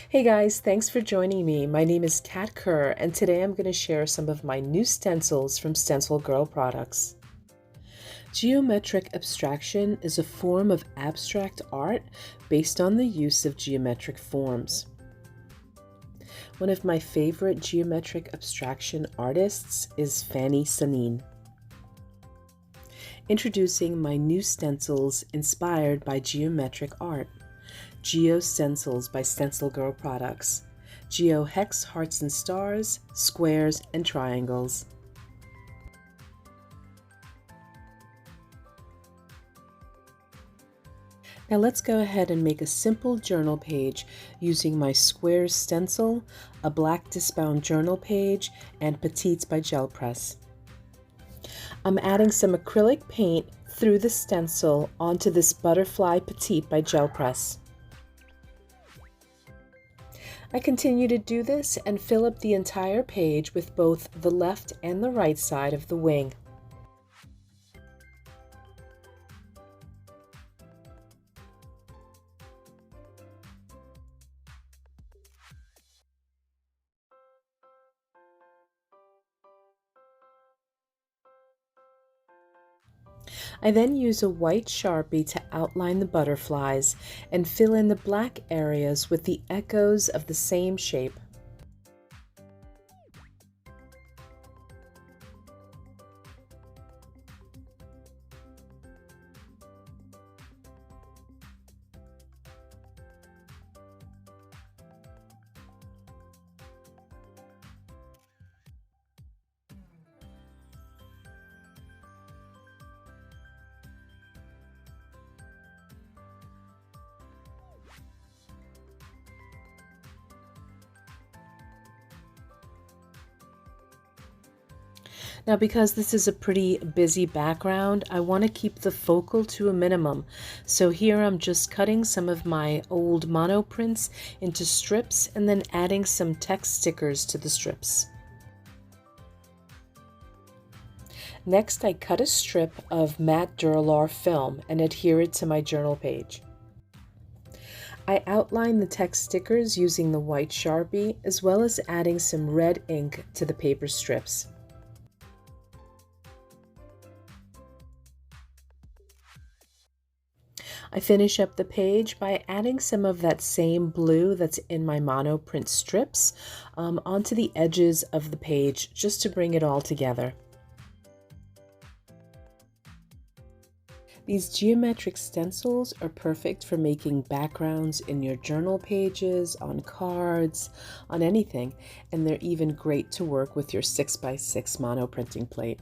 Hey guys, thanks for joining me. My name is Cat Kerr, and today I'm going to share some of my new stencils from StencilGirl Products. Geometric abstraction is a form of abstract art based on the use of geometric forms. One of my favorite geometric abstraction artists is Fanny Sanin. Introducing my new stencils inspired by geometric art. Geo Stencils by StencilGirl Products. Geo hex hearts and stars, squares, and triangles. Now let's go ahead and make a simple journal page using my squares stencil, a black discbound journal page, and Petites by Gel Press. I'm adding some acrylic paint through the stencil onto this butterfly Petite by Gel Press. I continue to do this and fill up the entire page with both the left and the right side of the wing. I then use a white Sharpie to outline the butterflies and fill in the black areas with the echoes of the same shape. Now, because this is a pretty busy background, I want to keep the focal to a minimum. So here I'm just cutting some of my old mono prints into strips and then adding some text stickers to the strips. Next, I cut a strip of matte Duralar film and adhere it to my journal page. I outline the text stickers using the white Sharpie, as well as adding some red ink to the paper strips. I finish up the page by adding some of that same blue that's in my mono print strips onto the edges of the page just to bring it all together. These geometric stencils are perfect for making backgrounds in your journal pages, on cards, on anything, and they're even great to work with your 6x6 mono printing plate.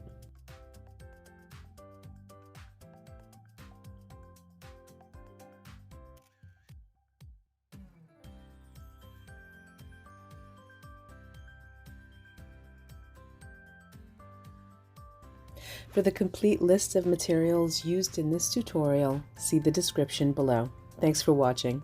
For the complete list of materials used in this tutorial, see the description below. Thanks for watching.